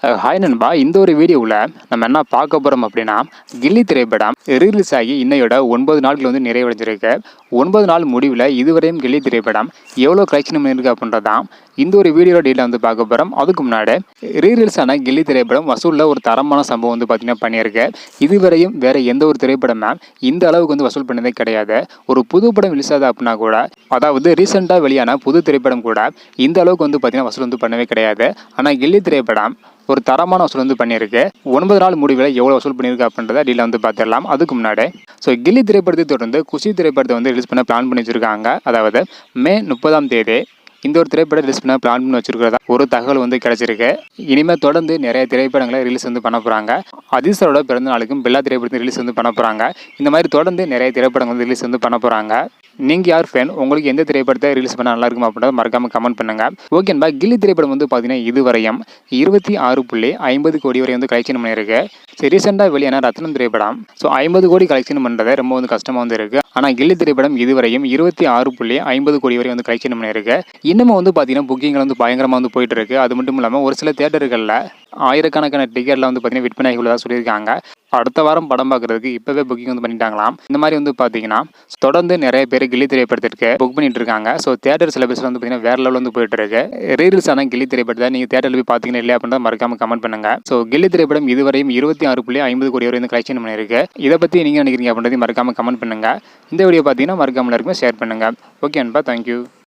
Hi நண்பா, இந்த ஒரு வீடியோவில் நம்ம என்ன பார்க்க போகிறோம் அப்படின்னா, கில்லி திரைப்படம் ரிலீஸ் ஆகி இன்னையோட 9 நாட்கள் வந்து நிறைவடைஞ்சிருக்கு. 9 நாள் முடிவில் இதுவரையும் கில்லி திரைப்படம் எவ்வளோ கலெக்ஷன் பண்ணியிருக்கு அப்படின்றதான் இந்த ஒரு வீடியோட டீட்டெயில் வந்து பார்க்க போகிறோம். அதுக்கு முன்னாடி ரீரிலீஸ் ஆன கில்லி திரைப்படம் வசூலில் ஒரு தரமான சம்பவம் வந்து பார்த்தீங்கன்னா பண்ணியிருக்கு. இதுவரையும் வேறு எந்த ஒரு திரைப்படமே இந்த அளவுக்கு வந்து வசூல் பண்ணதே கிடையாது. ஒரு புது படம் ரிலீஸ் ஆகுது அப்படின்னா கூட, அதாவது ரீசெண்டாக வெளியான புது திரைப்படம் கூட இந்த அளவுக்கு வந்து பார்த்தீங்கன்னா வசூல் வந்து பண்ணவே கிடையாது. ஆனால் கில்லி திரைப்படம் ஒரு தரமான வசூல் வந்து பண்ணியிருக்கு. 9 நாள் முடிவில் எவ்வளோ வசூல் பண்ணியிருக்கு அப்படின்றத டீல வந்து பார்த்துடலாம். அதுக்கு முன்னாடி கில்லி திரைப்படத்தை தொடர்ந்து குஷி திரைப்படத்தை வந்து ரிலீஸ் பண்ண பிளான் பண்ணி வச்சிருக்காங்க. அதாவது மே 30ஆம் தேதி இந்த ஒரு திரைப்படம் ரிலீஸ் பண்ண பிளான் பண்ணி வச்சிருக்கிறதா ஒரு தகவல் வந்து கிடைச்சிருக்கு. இனிமேல் தொடர்ந்து நிறைய திரைப்படங்களை ரிலீஸ் வந்து பண்ண போகிறாங்க. அதிசரோட பிறந்த நாளுக்கும் பில்லா திரைப்படத்தை ரிலீஸ் வந்து பண்ண போகிறாங்க. இந்த மாதிரி தொடர்ந்து நிறைய திரைப்படங்கள் வந்து ரிலீஸ் வந்து பண்ண போகிறாங்க. நீங்கள் யார் ஃபேன், உங்களுக்கு எந்த திரைப்படத்தை ரிலீஸ் பண்ண நல்லா இருக்கும் அப்படின்றத மறக்காமல் கமெண்ட் பண்ணுங்கள். ஓகேன்பா, கில்லி திரைப்படம் வந்து பார்த்தீங்கன்னா இதுவரையும் 26.50 கோடி வரை வந்து கலெக்ஷன் பண்ணியிருக்கு. சரி, ரீசெண்டாக வெளியான ரத்னம் திரைப்படம் 50 கோடி கலெக்ஷன் பண்ணுறது ரொம்ப வந்து கஷ்டமாக வந்து இருக்குது. ஆனால் கில்லி திரைப்படம் இதுவரையும் 26.50 கோடி வரை வந்து கலெக்ஷன் பண்ணியிருக்கு. இன்னமும் வந்து பார்த்தீங்கன்னா புக்கிங்கில் வந்து பயங்கரமாக வந்து போயிட்டு இருக்கு. அது மட்டும் இல்லாமல் ஒரு சில தியேட்டர்களில் ஆயிரக்கணக்கான டிக்கெட்டில் வந்து பார்த்தீங்கன்னா விற்பனை உள்ளதாக சொல்லியிருக்காங்க. அடுத்த வாரம் படம் பார்க்குறதுக்கு இப்போவே புக்கிங் வந்து பண்ணிட்டாங்களாம். இந்த மாதிரி வந்து பார்த்தீங்கன்னா தொடர்ந்து நிறைய பேர் கில்லி திரைப்படத்திற்கு புக் பண்ணிட்டு இருக்காங்க. தியேட்டர் சிலபஸ் வந்து பார்த்தீங்கன்னா வேற லெவலில் வந்து போயிட்டு இருக்கு. ரீல்ஸ் ஆன கில்லி திரைப்படத்தை நீங்கள் தியேட்டரில் போய் பார்த்தீங்கன்னா இல்லையா அப்படின்றத மறக்காம கமெண்ட் பண்ணுங்க. கில்லி திரைப்படம் இதுவரையும் 26.50 கோடி வரை வந்து கலெக்ஷன் பண்ணியிருக்கு. இதை பற்றி நீங்கள் நினைக்கிறீங்க அப்படின்றதையும் மறக்காம கமெண்ட் பண்ணுங்க. இந்த வீடியோ பார்த்தீங்கன்னா மறக்காம எல்லாருக்குமே ஷேர் பண்ணுங்க. ஓகே அன்பா, தேங்க்யூ.